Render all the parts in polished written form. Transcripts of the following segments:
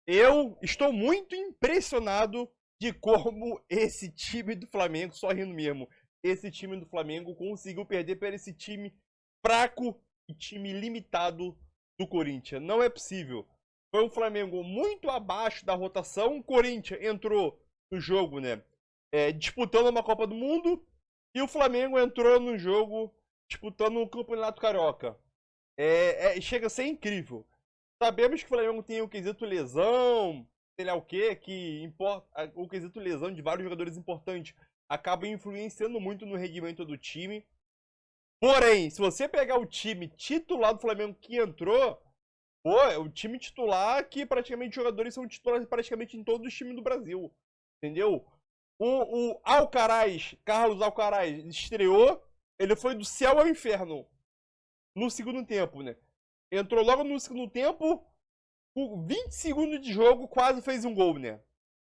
Eu estou muito impressionado de como esse time do Flamengo, só rindo mesmo, esse time do Flamengo conseguiu perder para esse time fraco e time limitado do Corinthians. Não é possível. Foi um Flamengo muito abaixo da rotação. O Corinthians entrou no jogo, né? Disputando uma Copa do Mundo. E o Flamengo entrou no jogo disputando o Campeonato Carioca. Chega a ser incrível. Sabemos que o Flamengo tem o quesito lesão, sei lá o que importa. O quesito lesão de vários jogadores importantes acaba influenciando muito no rendimento do time. Porém, se você pegar o time titular do Flamengo que entrou, é o time titular que praticamente os jogadores são titulares praticamente em todos os times do Brasil. Entendeu? O Alcaraz, Carlos Alcaraz, estreou, ele foi do céu ao inferno no segundo tempo, né? Entrou logo no segundo tempo, com 20 segundos de jogo, quase fez um gol, né?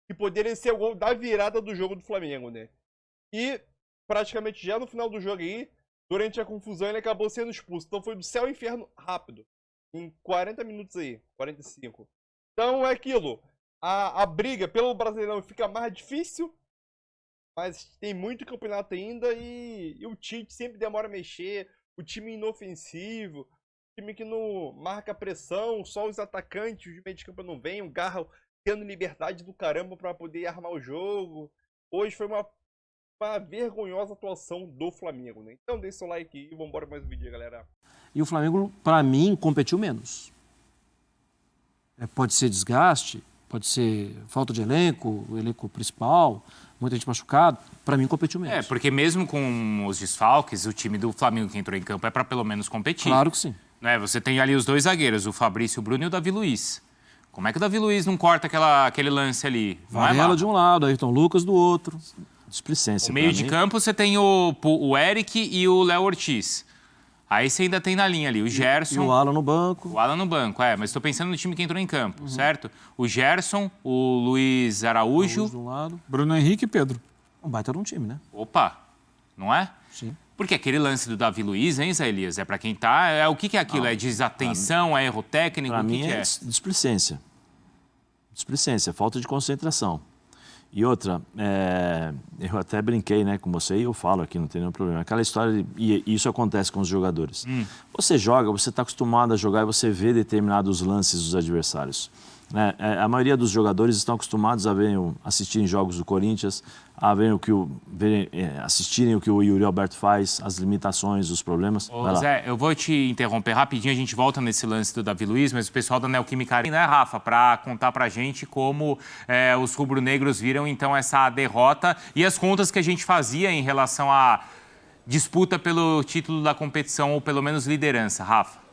Que poderia ser o gol da virada do jogo do Flamengo, né? E praticamente já no final do jogo aí, durante a confusão, ele acabou sendo expulso. Então foi do céu ao inferno rápido. Em 40 minutos aí, 45. Então é aquilo. A briga pelo Brasileirão fica mais difícil, mas tem muito campeonato ainda e o Tite sempre demora a mexer. O time inofensivo, time que não marca pressão, só os atacantes, os meio de campo não vêm, o Garra tendo liberdade do caramba para poder armar o jogo. Hoje foi uma vergonhosa atuação do Flamengo, né? Então deixa o like e vamos embora mais um vídeo, galera. E o Flamengo, para mim, competiu menos. Pode ser desgaste, pode ser falta de elenco, o elenco principal, muita gente machucada. Para mim, competiu menos. Porque mesmo com os desfalques, o time do Flamengo que entrou em campo é para pelo menos competir. Claro que sim. Você tem ali os dois zagueiros, o Fabrício Bruno e o Davi Luiz. Como é que o Davi Luiz não corta aquele lance ali? Varela de um lado, Ayrton Lucas do outro. Displicência. No meio de campo você tem o Eric e o Léo Ortiz. Aí você ainda tem na linha ali o Gerson... E o Alan no banco. O Alan no banco, mas estou pensando no time que entrou em campo, certo? O Gerson, o Luiz Araújo... De um lado. Bruno Henrique e Pedro. Um baita de um time, né? Opa, não é? Sim. Porque aquele lance do Davi Luiz, hein, Zé Elias? É para quem tá... O que é aquilo? Não, é desatenção, é erro técnico? Para o mim que é displicência. Displicência, falta de concentração. E outra, eu até brinquei, né, com você e eu falo aqui, não tem nenhum problema. Aquela história, e isso acontece com os jogadores. Você joga, você está acostumado a jogar e você vê determinados lances dos adversários. A maioria dos jogadores estão acostumados a assistirem jogos do Corinthians, a assistirem o que o Yuri Alberto faz, as limitações, os problemas. Zé, eu vou te interromper rapidinho, a gente volta nesse lance do Davi Luiz, mas o pessoal da Neoquímica Arena, né, Rafa, para contar pra gente como os rubro-negros viram então essa derrota e as contas que a gente fazia em relação à disputa pelo título da competição ou pelo menos liderança. Rafa.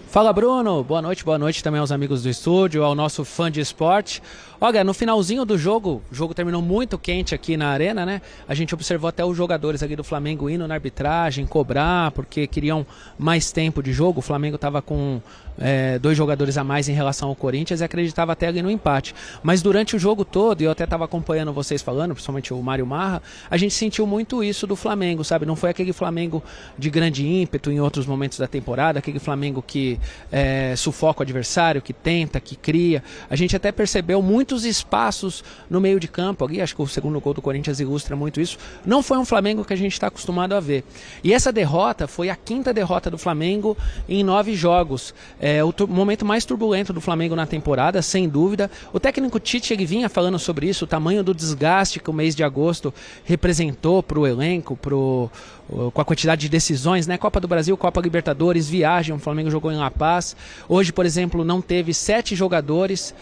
Fala, Bruno. Boa noite também aos amigos do estúdio, ao nosso fã de esporte. Olha, no finalzinho do jogo, o jogo terminou muito quente aqui na arena, né? A gente observou até os jogadores aqui do Flamengo indo na arbitragem, cobrar, porque queriam mais tempo de jogo. O Flamengo estava com 2 jogadores a mais em relação ao Corinthians e acreditava até ali no empate. Mas durante o jogo todo, e eu até estava acompanhando vocês falando, principalmente o Mário Marra, a gente sentiu muito isso do Flamengo, sabe? Não foi aquele Flamengo de grande ímpeto em outros momentos da temporada, aquele Flamengo que sufoca o adversário, que tenta, que cria. A gente até percebeu muitos espaços no meio de campo ali, acho que o segundo gol do Corinthians ilustra muito isso. Não foi um Flamengo que a gente está acostumado a ver. E essa derrota foi a 5ª derrota do Flamengo em 9 jogos. O momento mais turbulento do Flamengo na temporada, sem dúvida. O técnico Tite, ele vinha falando sobre isso, o tamanho do desgaste que o mês de agosto representou para o elenco, com a quantidade de decisões, né? Copa do Brasil, Copa Libertadores, viagem, o Flamengo jogou em La Paz. Hoje, por exemplo, não teve 7 jogadores.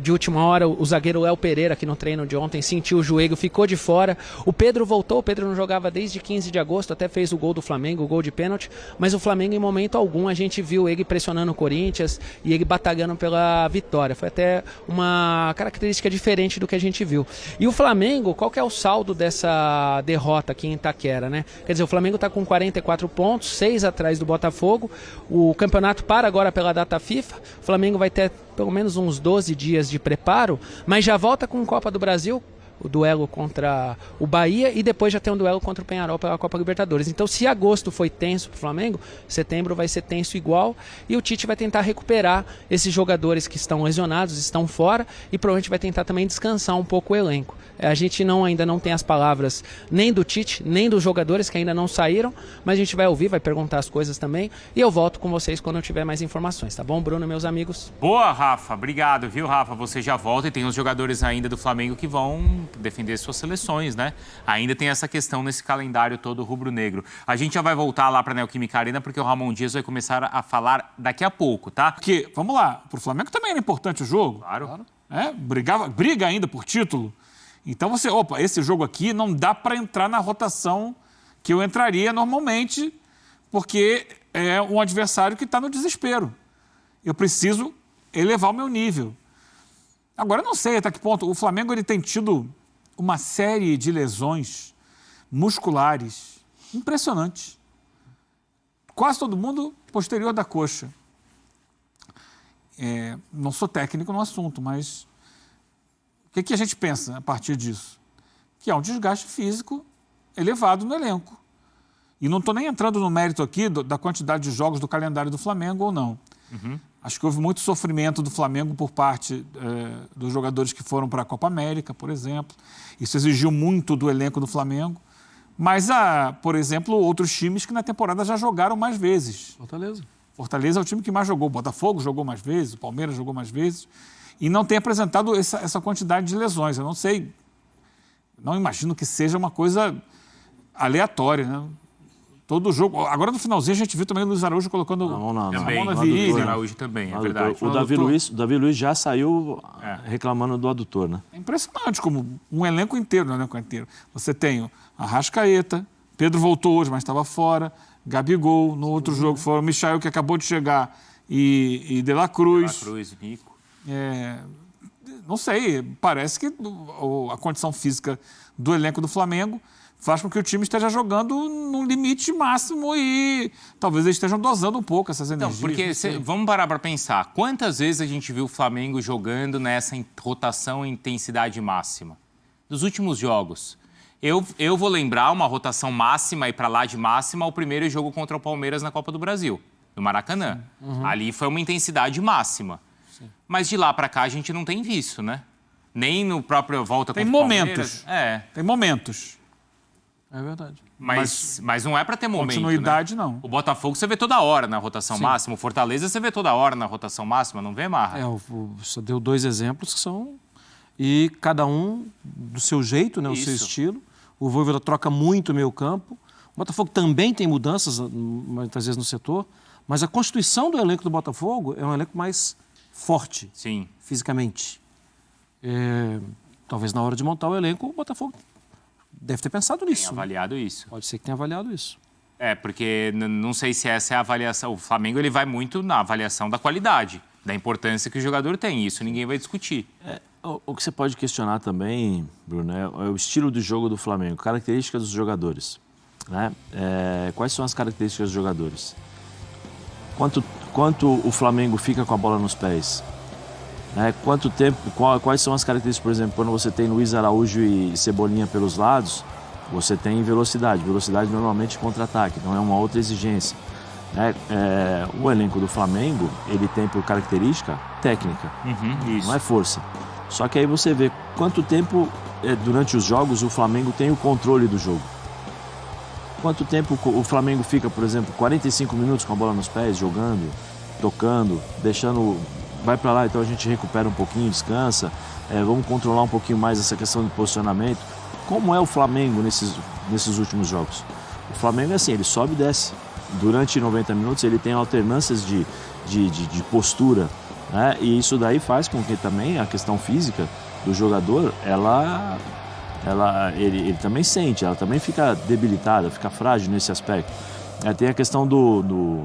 De última hora, o zagueiro Léo Pereira, que no treino de ontem sentiu o joelho, ficou de fora. O Pedro voltou, o Pedro não jogava desde 15 de agosto, até fez o gol do Flamengo, o gol de pênalti, mas o Flamengo em momento algum a gente viu ele pressionando o Corinthians e ele batalhando pela vitória. Foi até uma característica diferente do que a gente viu. E o Flamengo, qual que é o saldo dessa derrota aqui em Itaquera, né? Quer dizer, o Flamengo está com 44 pontos, 6 atrás do Botafogo. O campeonato para agora pela data FIFA. O Flamengo vai ter pelo menos uns 12 dias de preparo, mas já volta com Copa do Brasil, o duelo contra o Bahia e depois já tem um duelo contra o Peñarol pela Copa Libertadores. Então, se agosto foi tenso para o Flamengo, setembro vai ser tenso igual e o Tite vai tentar recuperar esses jogadores que estão lesionados, estão fora e provavelmente vai tentar também descansar um pouco o elenco. A gente ainda não tem as palavras nem do Tite, nem dos jogadores que ainda não saíram, mas a gente vai ouvir, vai perguntar as coisas também e eu volto com vocês quando eu tiver mais informações, tá bom, Bruno, meus amigos? Boa, Rafa. Obrigado, viu, Rafa? Você já volta e tem os jogadores ainda do Flamengo que vão defender suas seleções, né? Ainda tem essa questão nesse calendário todo rubro-negro. A gente já vai voltar lá para a Neoquímica Arena porque o Ramon Dias vai começar a falar daqui a pouco, tá? Porque, vamos lá, pro Flamengo também era importante o jogo. Claro. Briga ainda por título. Então esse jogo aqui não dá para entrar na rotação que eu entraria normalmente, porque é um adversário que está no desespero. Eu preciso elevar o meu nível. Agora, eu não sei até que ponto o Flamengo ele tem tido uma série de lesões musculares impressionantes. Quase todo mundo posterior da coxa. Não sou técnico no assunto, mas o que a gente pensa a partir disso? Que há um desgaste físico elevado no elenco. E não estou nem entrando no mérito aqui da quantidade de jogos do calendário do Flamengo ou não. Uhum. Acho que houve muito sofrimento do Flamengo por parte dos jogadores que foram para a Copa América, por exemplo. Isso exigiu muito do elenco do Flamengo. Mas há, por exemplo, outros times que na temporada já jogaram mais vezes. Fortaleza é o time que mais jogou. O Botafogo jogou mais vezes, o Palmeiras jogou mais vezes. E não tem apresentado essa quantidade de lesões. Eu não sei, não imagino que seja uma coisa aleatória, né? Todo jogo. Agora no finalzinho a gente viu também o Luiz Araújo colocando a mão na virilha. O Araújo também, é verdade. O Davi Luiz já saiu reclamando do adutor, né? É impressionante como um elenco inteiro, Você tem o Arrascaeta, Pedro voltou hoje, mas estava fora, Gabigol, no outro jogo foi o Michael, que acabou de chegar, e De La Cruz. De La Cruz, Nico. Não sei, parece que a condição física do elenco do Flamengo faz com que o time esteja jogando no limite máximo e talvez eles estejam dosando um pouco essas energias. Não, porque vamos parar para pensar. Quantas vezes a gente viu o Flamengo jogando nessa rotação e intensidade máxima? Dos últimos jogos. Eu vou lembrar uma rotação máxima e para lá de máxima o primeiro jogo contra o Palmeiras na Copa do Brasil, no Maracanã. Ali foi uma intensidade máxima. Mas de lá para cá a gente não tem visto, né? Nem no próprio volta contra o Palmeiras. Tem momentos. É verdade. Mas não é para ter momento, continuidade, né? não. O Botafogo você vê toda hora na rotação máxima. O Fortaleza você vê toda hora na rotação máxima, não vê, Marra? Só deu 2 exemplos que são... E cada um do seu jeito, né? O seu estilo. O Vojvoda troca muito o meio campo. O Botafogo também tem mudanças, muitas vezes, no setor. Mas a constituição do elenco do Botafogo é um elenco mais forte. Sim. Fisicamente. Talvez na hora de montar o elenco, o Botafogo deve ter pensado nisso. Tem avaliado isso. Pode ser que tenha avaliado isso. Porque não sei se essa é a avaliação. O Flamengo ele vai muito na avaliação da qualidade, da importância que o jogador tem. Isso ninguém vai discutir. O que você pode questionar também, Bruno, é o estilo de jogo do Flamengo, características dos jogadores. Né? Quais são as características dos jogadores? Quanto o Flamengo fica com a bola nos pés? Quanto tempo, quais são as características, por exemplo, quando você tem Luiz Araújo e Cebolinha pelos lados, você tem velocidade. Velocidade normalmente contra-ataque, não é uma outra exigência. O elenco do Flamengo, ele tem por característica técnica, Isso. não é força. Só que aí você vê quanto tempo, durante os jogos, o Flamengo tem o controle do jogo. Quanto tempo o Flamengo fica, por exemplo, 45 minutos com a bola nos pés, jogando, tocando, deixando... Vai para lá, então a gente recupera um pouquinho, descansa. Vamos controlar um pouquinho mais essa questão de posicionamento. Como é o Flamengo nesses últimos jogos? O Flamengo é assim, ele sobe e desce. Durante 90 minutos ele tem alternâncias de postura. Né? E isso daí faz com que também a questão física do jogador, ele também sente, ela também fica debilitada, fica frágil nesse aspecto. Tem a questão do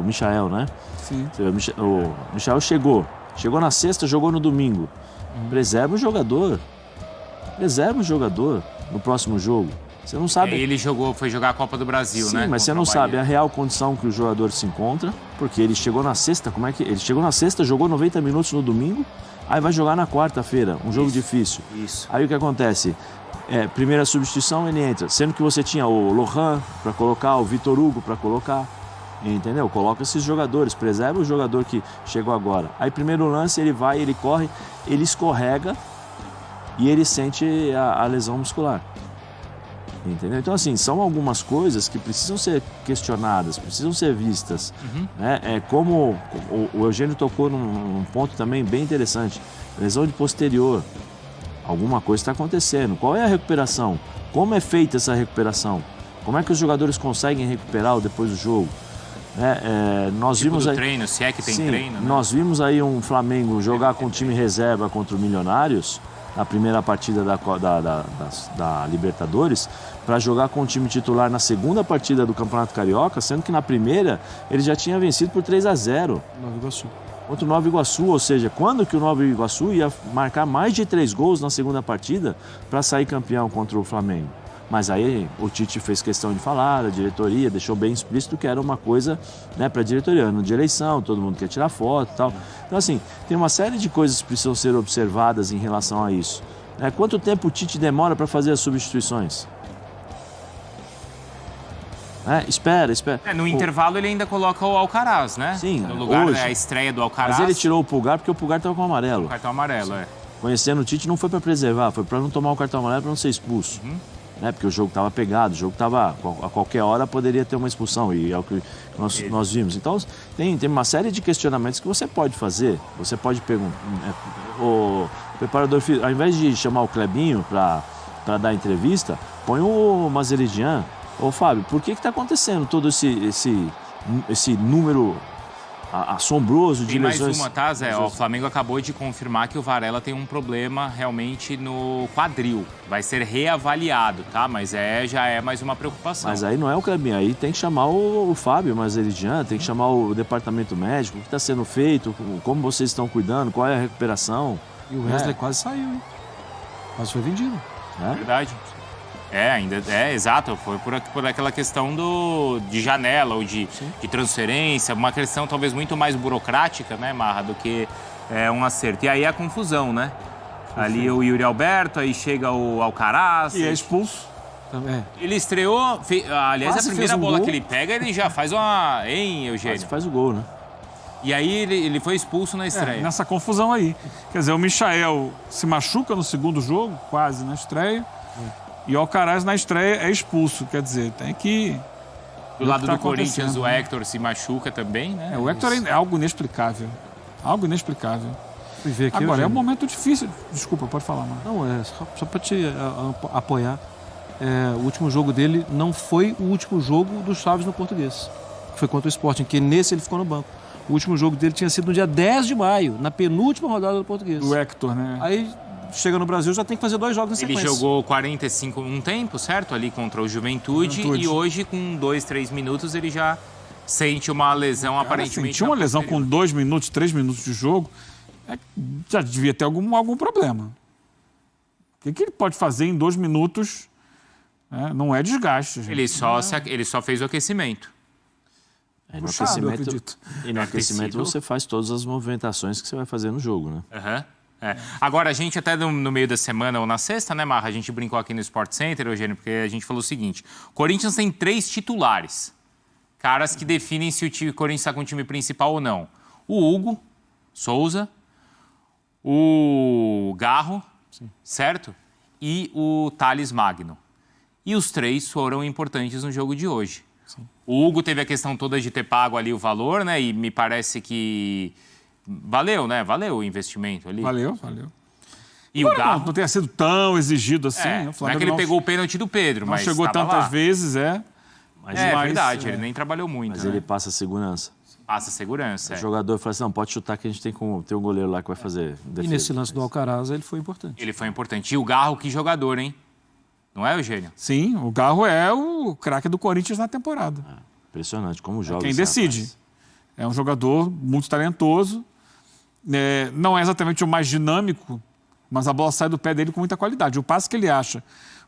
Michael, né? Sim. O Michael chegou na sexta, jogou no domingo. Preserva o jogador no próximo jogo. Você não sabe. Ele foi jogar a Copa do Brasil, Sim, né? mas você não sabe a real condição que o jogador se encontra, porque ele chegou na sexta. Como é que ele chegou na sexta, jogou 90 minutos no domingo Aí vai jogar na quarta-feira, um jogo difícil. Isso. Aí o que acontece? Primeira substituição, ele entra. Sendo que você tinha o Lohan para colocar, o Vitor Hugo para colocar. Entendeu? Coloca esses jogadores, preserva o jogador que chegou agora. Aí primeiro lance, ele vai, ele corre, ele escorrega e ele sente a lesão muscular. Entendeu? Então, assim, são algumas coisas que precisam ser questionadas, precisam ser vistas. Né? Como o Eugênio tocou num ponto também bem interessante. Lesão de posterior. Alguma coisa está acontecendo. Qual é a recuperação? Como é feita essa recuperação? Como é que os jogadores conseguem recuperar depois do jogo? Nós Tipo vimos do aí, treino, se é que tem treino. Né? Nós vimos aí um Flamengo jogar com time reserva contra o Milionários na primeira partida da Libertadores, para jogar com o time titular na segunda partida do Campeonato Carioca, sendo que na primeira ele já tinha vencido por 3-0 Nova Iguaçu. contra o Nova Iguaçu, ou seja, quando que o Nova Iguaçu ia marcar mais de 3 gols na segunda partida para sair campeão contra o Flamengo. Mas aí o Tite fez questão de falar, a diretoria deixou bem explícito que era uma coisa, né, para a diretoria, ano de eleição, todo mundo quer tirar foto e tal. Então, assim, tem uma série de coisas que precisam ser observadas em relação a isso. Quanto tempo o Tite demora para fazer as substituições? Espera. No intervalo ele ainda coloca o Alcaraz, né? Sim, no lugar hoje. da estreia do Alcaraz. Mas ele tirou o Pulgar porque o Pulgar estava com o amarelo. O cartão amarelo, Conhecendo o Tite, não foi para preservar, foi para não tomar o cartão amarelo, para não ser expulso. Porque o jogo estava pegado, o jogo estava, a qualquer hora poderia ter uma expulsão, e é o que nós vimos. Então, tem uma série de questionamentos que você pode fazer, você pode perguntar. O preparador físico, ao invés de chamar o Clebinho para dar entrevista, põe o Mazeridian. Ô Fábio, por que está acontecendo todo esse número assombroso de Tem mais lesões? uma, tá, Zé? O Flamengo acabou de confirmar que o Varela tem um problema realmente no quadril. Vai ser reavaliado, tá? Mas já é mais uma preocupação. Mas aí não é o Clebinho, aí tem que chamar o Fábio Mazeridian, tem que chamar o departamento médico, o que está sendo feito, como vocês estão cuidando, qual é a recuperação. E o Wesley quase saiu, hein? Quase foi vendido. Verdade. Exato. Foi por aquela questão de janela ou de transferência, uma questão talvez muito mais burocrática, né, Marra, do que um acerto. E aí a confusão, né? Ali o Yuri Alberto, aí chega o Alcaraz. E é expulso. Ele estreou, aliás, Quase a primeira fez um bola gol. que ele pega, ele já faz uma... Hein, Eugênio? Quase faz o gol, né? E aí ele foi expulso na estreia. Nessa confusão aí. Quer dizer, o Michael se machuca no segundo jogo, quase na estreia. E o Alcaraz na estreia é expulso. Quer dizer, tem que... Do lado tá do Corinthians, acontecendo, o Hector se machuca também, né? O Hector é algo inexplicável. Algo inexplicável. Fui ver aqui, Agora, é um Eugênio. momento difícil. Desculpa, pode falar, mano. Não, só para te apoiar. O último jogo dele não foi o último jogo do Chaves no Português. Foi contra o Sporting, que nesse ele ficou no banco. O último jogo dele tinha sido no dia 10 de maio, na penúltima rodada do Português. O Hector, né? Aí chega no Brasil, já tem que fazer 2 jogos na Ele sequência. jogou 45 um tempo, certo? Ali contra o Juventude. E hoje, com 2, 3 minutos, ele já sente uma lesão aparentemente. Sentiu uma lesão com 2 minutos, 3 minutos de jogo, já devia ter algum problema. O que ele pode fazer em 2 minutos? Não é desgaste. Gente. Ele só fez o aquecimento. No Puxado, eu aquecimento, acredito. e no aquecimento você faz todas as movimentações que você vai fazer no jogo, né? Agora, a gente até no meio da semana ou na sexta, né, Marra? A gente brincou aqui no Sport Center, Eugênio, porque a gente falou o seguinte: Corinthians tem 3 titulares. Caras que definem se o Corinthians está com o time principal ou não. O Hugo Souza, o Garro, certo? E o Thales Magno. E os 3 foram importantes no jogo de hoje. O Hugo teve a questão toda de ter pago ali o valor, né? E me parece que valeu, né? Valeu o investimento ali. Valeu. E o Garro... Não tenha sido tão exigido assim. O não é Flamengo que ele pegou o pênalti do Pedro, não mas chegou estava tantas lá. vezes, Mas verdade, ele nem trabalhou muito, Mas né? ele passa segurança. Passa segurança, O jogador fala assim, não, pode chutar que a gente tem um goleiro lá que vai fazer defesa. E nesse lance do Alcaraz, ele foi importante. Ele foi importante. E o Garro, que jogador, hein? Não é, Eugênio? Sim, o Garro é o craque do Corinthians na temporada. Impressionante como joga Quem esse decide. rapaz. É um jogador muito talentoso. Não é exatamente o mais dinâmico, mas a bola sai do pé dele com muita qualidade. O passe que ele acha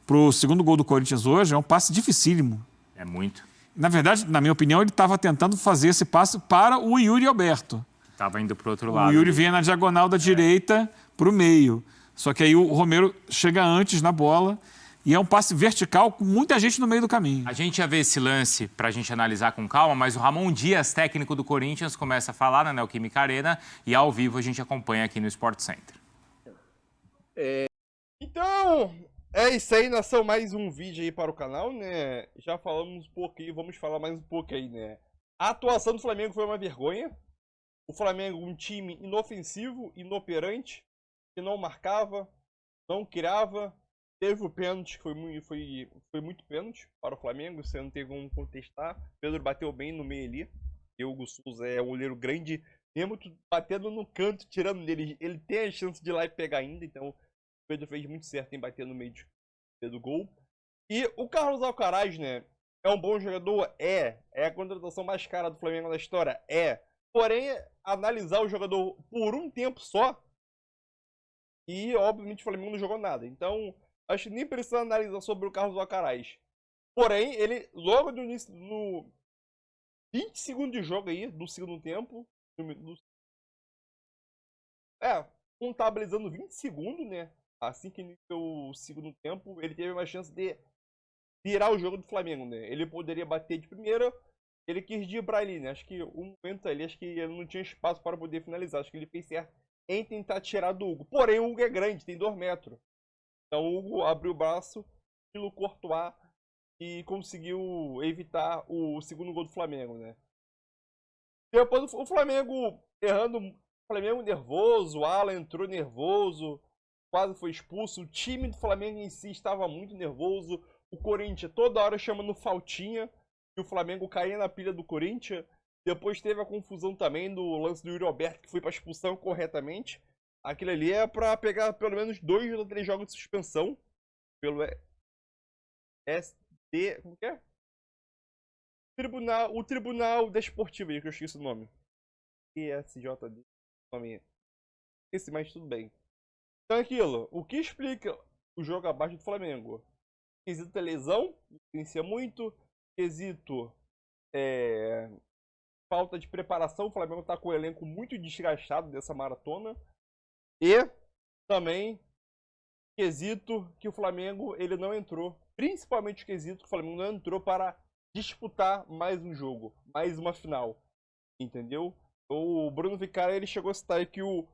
para o segundo gol do Corinthians hoje é um passe dificílimo. É muito. Na verdade, na minha opinião, ele estava tentando fazer esse passe para o Yuri Alberto. Tava indo pro outro O lado. Yuri vinha na diagonal da direita para o meio. Só que aí o Romero chega antes na bola e é um passe vertical com muita gente no meio do caminho. A gente ia ver esse lance para a gente analisar com calma, mas o Ramon Dias, técnico do Corinthians, começa a falar na Neoquímica Arena e ao vivo a gente acompanha aqui no Sport Center. Então, é isso aí, nação, mais um vídeo aí para o canal, né? Já falamos um pouquinho, vamos falar mais um pouco aí, né? A atuação do Flamengo foi uma vergonha. O Flamengo, um time inofensivo, inoperante, que não marcava, não criava. Teve o pênalti, que foi muito pênalti para o Flamengo, você não tem como contestar. Pedro bateu bem no meio ali. E o Hugo Souza é um goleiro grande, mesmo batendo no canto, tirando dele. Ele tem a chance de ir lá e pegar ainda, então o Pedro fez muito certo em bater no meio do gol. E o Carlos Alcaraz, né, é um bom jogador? É a contratação mais cara do Flamengo da história? É. Porém, analisar o jogador por um tempo só, e obviamente o Flamengo não jogou nada. Então, acho que nem precisa analisar sobre o Carlos Alcaraz. Porém, ele, logo no início, no 20 segundos de jogo aí, do segundo tempo, contabilizando 20 segundos, né? Assim que iniciou o segundo tempo, ele teve uma chance de virar o jogo do Flamengo, né? Ele poderia bater de primeira, ele quis driblar ali, né? Acho que um momento ali, acho que ele não tinha espaço para poder finalizar. Acho que ele fez certo em tentar tirar do Hugo. Porém, o Hugo é grande, tem 2 metros. Então o Hugo abriu o braço, estilo Courtois, e conseguiu evitar o segundo gol do Flamengo, né? Depois o Flamengo errando, o Flamengo nervoso, o Alan entrou nervoso, quase foi expulso. O time do Flamengo em si estava muito nervoso. O Corinthians toda hora chamando faltinha, e o Flamengo caía na pilha do Corinthians. Depois teve a confusão também do lance do Yuri Alberto, que foi para expulsão corretamente. Aquilo ali é para pegar pelo menos 2 ou 3 jogos de suspensão. Pelo SD... Como que é? O Tribunal Desportivo, que eu esqueci o nome. ESJD. Nome. Esqueci, mas tudo bem. Então é aquilo. O que explica o jogo abaixo do Flamengo? Quesito lesão, influencia muito. Quesito falta de preparação. O Flamengo está com o elenco muito desgastado dessa maratona. E também quesito que o Flamengo ele não entrou. Principalmente o quesito que o Flamengo não entrou para disputar mais um jogo, mais uma final. Entendeu? O Bruno Vicari ele chegou a citar que o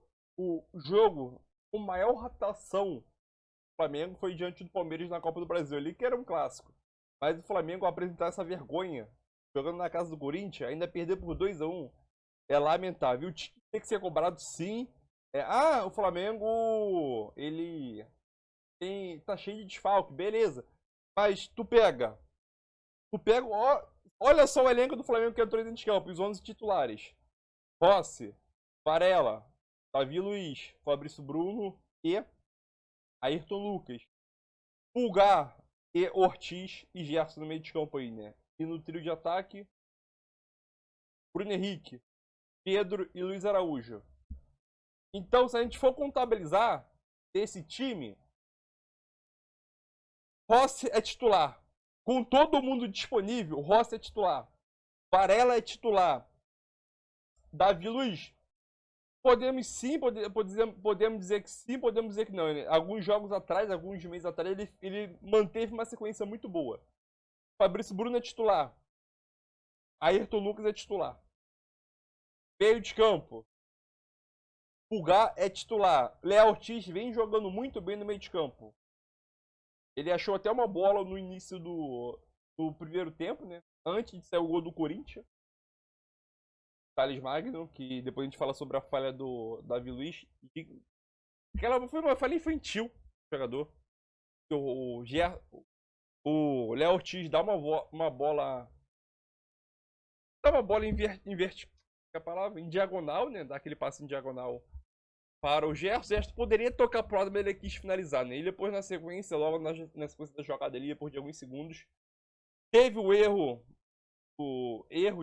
jogo com maior rotação do Flamengo foi diante do Palmeiras na Copa do Brasil ali, que era um clássico. Mas o Flamengo apresentar essa vergonha jogando na casa do Corinthians, ainda perder por 2-1, é lamentável. Tem que ser cobrado sim. O Flamengo ele tá cheio de desfalque, beleza. Mas tu pega, olha só o elenco do Flamengo que entrou dentro de campo, os 11 titulares. Rossi, Varela, Davi Luiz, Fabrício Bruno e Ayrton Lucas. Pulgar e Ortiz e Gerson no meio de campo aí, né? E no trio de ataque, Bruno Henrique, Pedro e Luiz Araújo. Então, se a gente for contabilizar esse time, Rossi é titular. Com todo mundo disponível, Rossi é titular. Varela é titular. Davi Luiz. Podemos sim, podemos dizer que sim, podemos dizer que não. Alguns jogos atrás, alguns meses atrás, ele manteve uma sequência muito boa. Fabrício Bruno é titular. Ayrton Lucas é titular. Meio de campo. Pulgar é titular. Léo Ortiz vem jogando muito bem no meio de campo. Ele achou até uma bola no início do primeiro tempo, né? Antes de sair o gol do Corinthians. Thales Magno, que depois a gente fala sobre a falha do Davi Luiz. Aquela foi uma falha infantil do jogador. O Léo Ortiz dá uma bola. Dá uma bola em diagonal, né? Dá aquele passe em diagonal para o Gerson. O Gerson poderia tocar pro lado, mas ele quis finalizar, né? E depois na sequência, logo na sequência da jogada ali, depois de alguns segundos, teve o erro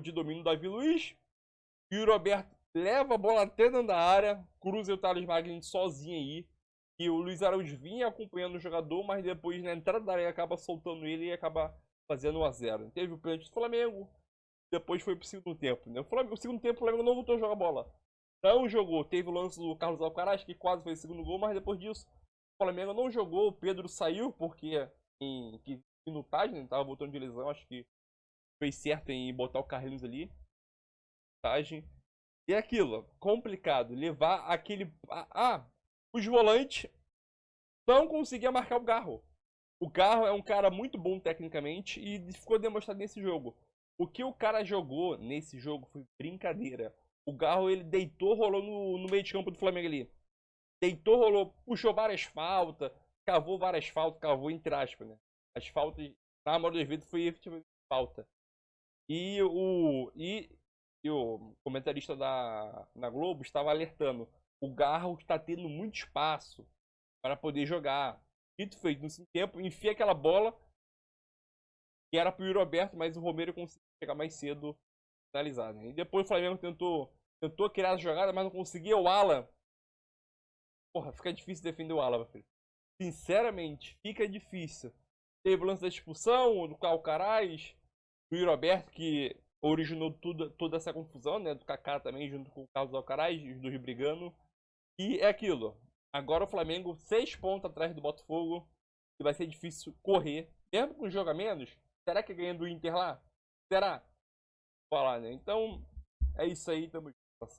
de domínio do Davi Luiz. E o Roberto leva a bola até dentro da área, cruza o Thales Magno sozinho aí. E o Luiz Araújo vinha acompanhando o jogador, mas depois na entrada da área acaba soltando ele e acaba fazendo 1-0. Teve o pênalti do Flamengo, depois foi pro segundo tempo, né? O segundo tempo o Flamengo não voltou a jogar bola. não jogou. Teve o lance do Carlos Alcaraz, que quase foi o segundo gol, mas depois disso o Flamengo não jogou. O Pedro saiu porque em minutagem, tava voltando de lesão, acho que fez certo em botar o Carlinhos ali. Minutagem. E aquilo, complicado, levar aquele... os volantes não conseguiam marcar o Garro. O Garro é um cara muito bom tecnicamente e ficou demonstrado nesse jogo. O que o cara jogou nesse jogo foi brincadeira. O Garro, ele deitou, rolou no meio de campo do Flamengo ali. Deitou, rolou, puxou várias faltas, cavou várias faltas, cavou entre aspas, né? As faltas, na maioria das vezes, foi efetivamente falta. E o comentarista na Globo estava alertando. O Garro está tendo muito espaço para poder jogar. Dito feito, no tempo, enfia aquela bola que era para o Yuri Alberto, mas o Romero conseguiu chegar mais cedo finalizar, né? E depois o Flamengo tentou criar a jogada, mas não conseguia. O Alan, porra, fica difícil defender o Alan, meu filho. Sinceramente, fica difícil. Teve o lance da expulsão do Alcaraz, do Yuri Alberto, que originou toda essa confusão, né? Do Kaká também, junto com o Carlos Alcaraz, os dois brigando. E é aquilo. Agora o Flamengo 6 pontos atrás do Botafogo. E vai ser difícil correr. Mesmo com um jogo a menos, será que ganha do Inter lá? Será? Falar, né? Então, é isso aí. Tamo junto.